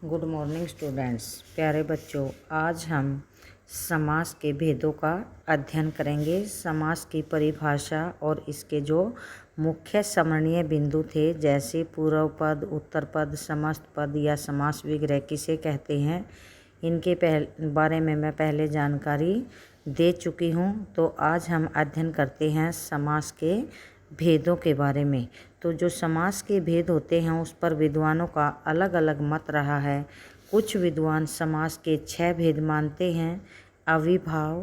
Good morning students. प्यारे बच्चों, आज हम समास के भेदों का अध्ययन करेंगे। समास की परिभाषा और इसके जो मुख्य समरणीय बिंदु थे, जैसे पूर्व पद, उत्तर पद, समस्त पद या समास विग्रह किसे कहते हैं, इनके बारे में मैं पहले जानकारी दे चुकी हूँ। तो आज हम अध्ययन करते हैं समास के भेदों के बारे में। तो जो समास के भेद होते हैं उस पर विद्वानों का अलग अलग मत रहा है। कुछ विद्वान समास के 6 भेद मानते हैं: अविभाव,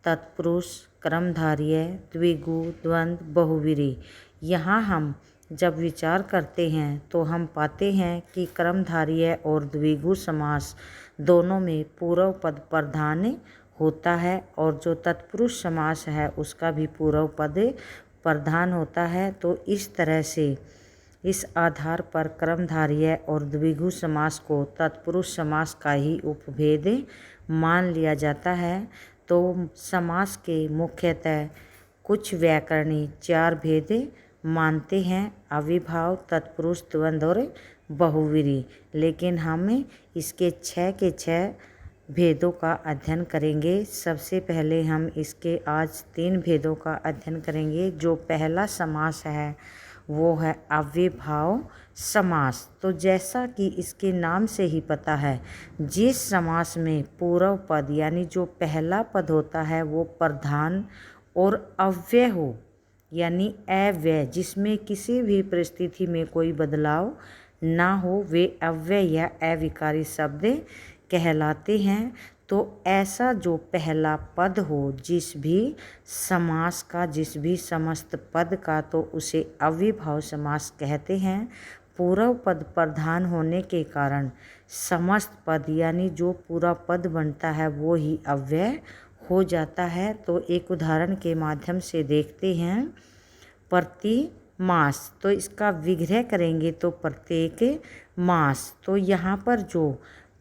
तत्पुरुष, क्रमधारय, द्विगु, द्वंद्व, बहुव्रीहि। यहाँ हम जब विचार करते हैं तो हम पाते हैं कि क्रमधारय और द्विगु समास दोनों में पूर्व पद प्रधान होता है और जो तत्पुरुष समास है उसका भी पूर्व पद प्रधान होता है। तो इस तरह से इस आधार पर क्रमधारय और द्विगु समास को तत्पुरुष समास का ही उपभेद मान लिया जाता है। तो समास के मुख्यतः कुछ व्याकरणी 4 भेद मानते हैं: अविभाव, तत्पुरुष, द्वंद्व और बहुव्रीहि। लेकिन हम इसके 6 के 6 भेदों का अध्ययन करेंगे। सबसे पहले हम इसके आज 3 भेदों का अध्ययन करेंगे। जो पहला समास है वो है अव्ययभाव समास। तो जैसा कि इसके नाम से ही पता है, जिस समास में पूर्व पद यानी जो पहला पद होता है वो प्रधान और अव्यय हो यानी अव्यय, जिसमें किसी भी परिस्थिति में कोई बदलाव ना हो, वे अव्यय या अविकारी शब्द कहलाते हैं। तो ऐसा जो पहला पद हो जिस भी समास का, जिस भी समस्त पद का, तो उसे अव्ययभाव समास कहते हैं। पूर्व पद प्रधान होने के कारण समस्त पद यानी जो पूरा पद बनता है वो ही अव्यय हो जाता है। तो एक उदाहरण के माध्यम से देखते हैं। प्रति मास, तो इसका विग्रह करेंगे तो प्रत्येक मास। तो यहाँ पर जो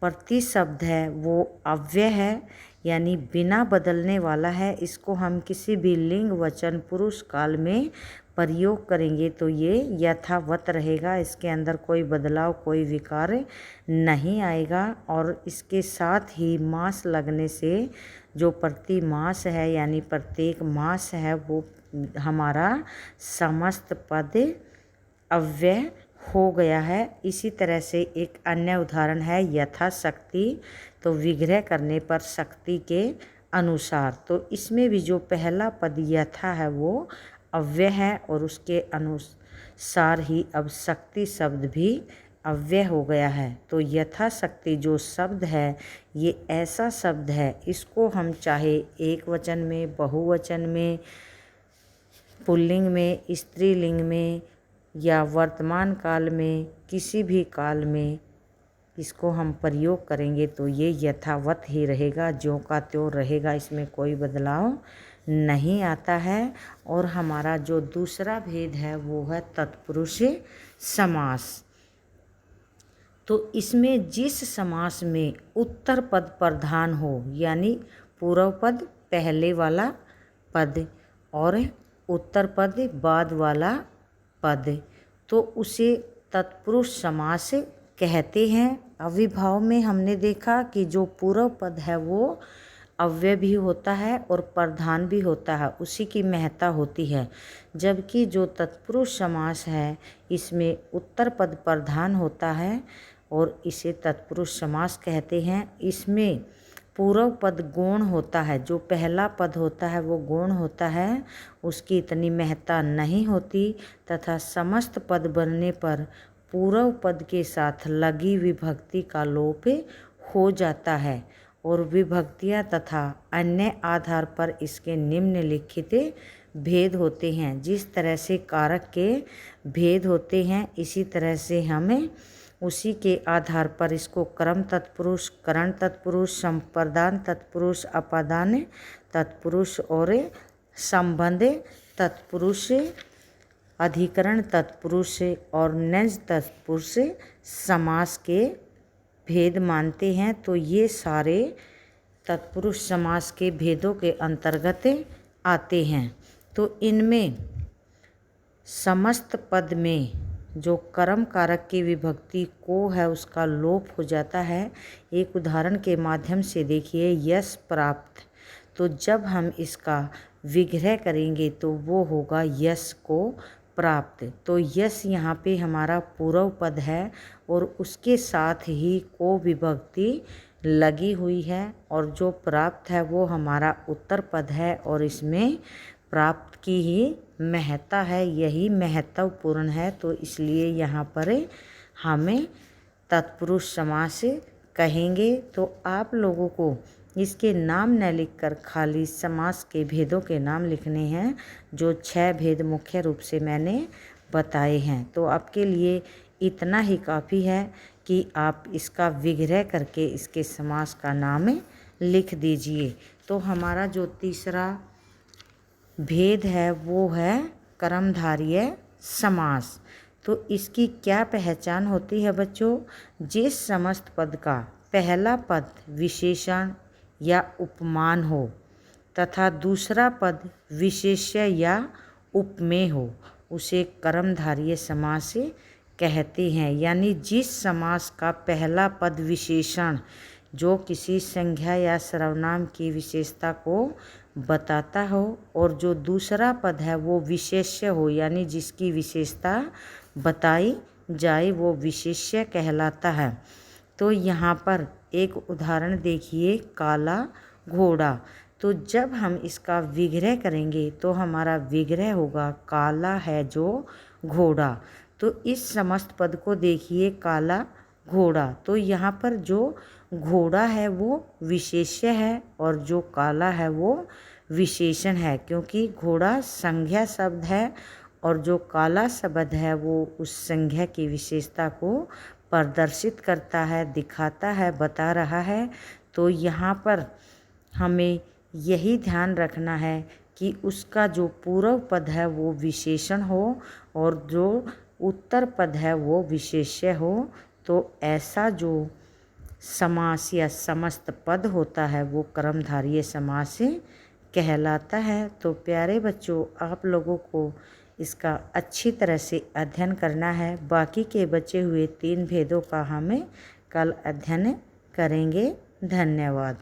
प्रति शब्द है वो अव्यय है यानी बिना बदलने वाला है। इसको हम किसी भी लिंग, वचन, पुरुष काल में प्रयोग करेंगे तो ये यथावत रहेगा। इसके अंदर कोई बदलाव, कोई विकार नहीं आएगा। और इसके साथ ही मास लगने से जो प्रति मास है यानी प्रत्येक मास है वो हमारा समस्त पद अव्यय हो गया है। इसी तरह से एक अन्य उदाहरण है यथाशक्ति। तो विग्रह करने पर शक्ति के अनुसार, तो इसमें भी जो पहला पद यथा है वो अव्यय है और उसके अनुसार ही अब शक्ति शब्द भी अव्यय हो गया है। तो यथाशक्ति जो शब्द है ये ऐसा शब्द है, इसको हम चाहे एक वचन में, बहुवचन में, पुल्लिंग में, स्त्रीलिंग में या वर्तमान काल में, किसी भी काल में इसको हम प्रयोग करेंगे तो ये यथावत ही रहेगा, ज्यों का त्यों रहेगा, इसमें कोई बदलाव नहीं आता है। और हमारा जो दूसरा भेद है वो है तत्पुरुष समास। तो इसमें जिस समास में उत्तर पद प्रधान हो यानी पूर्व पद पहले वाला पद और उत्तर पद बाद वाला पद, तो उसे तत्पुरुष समास कहते हैं। अविभाव में हमने देखा कि जो पूर्व पद है वो अव्यय भी होता है और प्रधान भी होता है, उसी की महत्ता होती है। जबकि जो तत्पुरुष समास है इसमें उत्तर पद प्रधान होता है और इसे तत्पुरुष समास कहते हैं। इसमें पूर्व पद गौण होता है, जो पहला पद होता है वो गौण होता है, उसकी इतनी महत्ता नहीं होती, तथा समस्त पद बनने पर पूर्व पद के साथ लगी विभक्ति का लोप हो जाता है। और विभक्तियाँ तथा अन्य आधार पर इसके निम्नलिखित भेद होते हैं। जिस तरह से कारक के भेद होते हैं इसी तरह से हमें उसी के आधार पर इसको क्रम तत्पुरुष, करण तत्पुरुष, संप्रदान तत्पुरुष, अपादान तत्पुरुष और संबंध तत्पुरुष, अधिकरण तत्पुरुष और नज तत्पुरुष समास के भेद मानते हैं। तो ये सारे तत्पुरुष समास के भेदों के अंतर्गत आते हैं। तो इनमें समस्त पद में जो कर्म कारक की विभक्ति को है उसका लोप हो जाता है। एक उदाहरण के माध्यम से देखिए, यश प्राप्त, तो जब हम इसका विग्रह करेंगे तो वो होगा यश को प्राप्त। तो यश यहाँ पे हमारा पूर्व पद है और उसके साथ ही को विभक्ति लगी हुई है, और जो प्राप्त है वो हमारा उत्तर पद है और इसमें प्राप्त की ही महत्ता है, यही महत्वपूर्ण है। तो इसलिए यहाँ पर हमें तत्पुरुष समास कहेंगे। तो आप लोगों को इसके नाम न लिखकर खाली समास के भेदों के नाम लिखने हैं, जो 6 भेद मुख्य रूप से मैंने बताए हैं। तो आपके लिए इतना ही काफ़ी है कि आप इसका विग्रह करके इसके समास का नाम लिख दीजिए। तो हमारा जो तीसरा भेद है वो है कर्मधारय समास। तो इसकी क्या पहचान होती है बच्चों? जिस समस्त पद का पहला पद विशेषण या उपमान हो तथा दूसरा पद विशेष्य या उपमेय हो, उसे कर्मधारय समास कहते हैं। यानी जिस समास का पहला पद विशेषण जो किसी संज्ञा या सर्वनाम की विशेषता को बताता हो और जो दूसरा पद है वो विशेष्य हो, यानी जिसकी विशेषता बताई जाए वो विशेष्य कहलाता है। तो यहाँ पर एक उदाहरण देखिए, काला घोड़ा। तो जब हम इसका विग्रह करेंगे तो हमारा विग्रह होगा काला है जो घोड़ा। तो इस समस्त पद को देखिए, काला घोड़ा। तो यहाँ पर जो घोड़ा है वो विशेष्य है और जो काला है वो विशेषण है, क्योंकि घोड़ा संज्ञा शब्द है और जो काला शब्द है वो उस संज्ञा की विशेषता को प्रदर्शित करता है, दिखाता है, बता रहा है। तो यहाँ पर हमें यही ध्यान रखना है कि उसका जो पूर्व पद है वो विशेषण हो और जो उत्तर पद है वो विशेष्य हो। तो ऐसा जो समास या समस्त पद होता है वो कर्मधारय समास कहलाता है। तो प्यारे बच्चों, आप लोगों को इसका अच्छी तरह से अध्ययन करना है। बाकी के बचे हुए 3 भेदों का हमें कल अध्ययन करेंगे। धन्यवाद।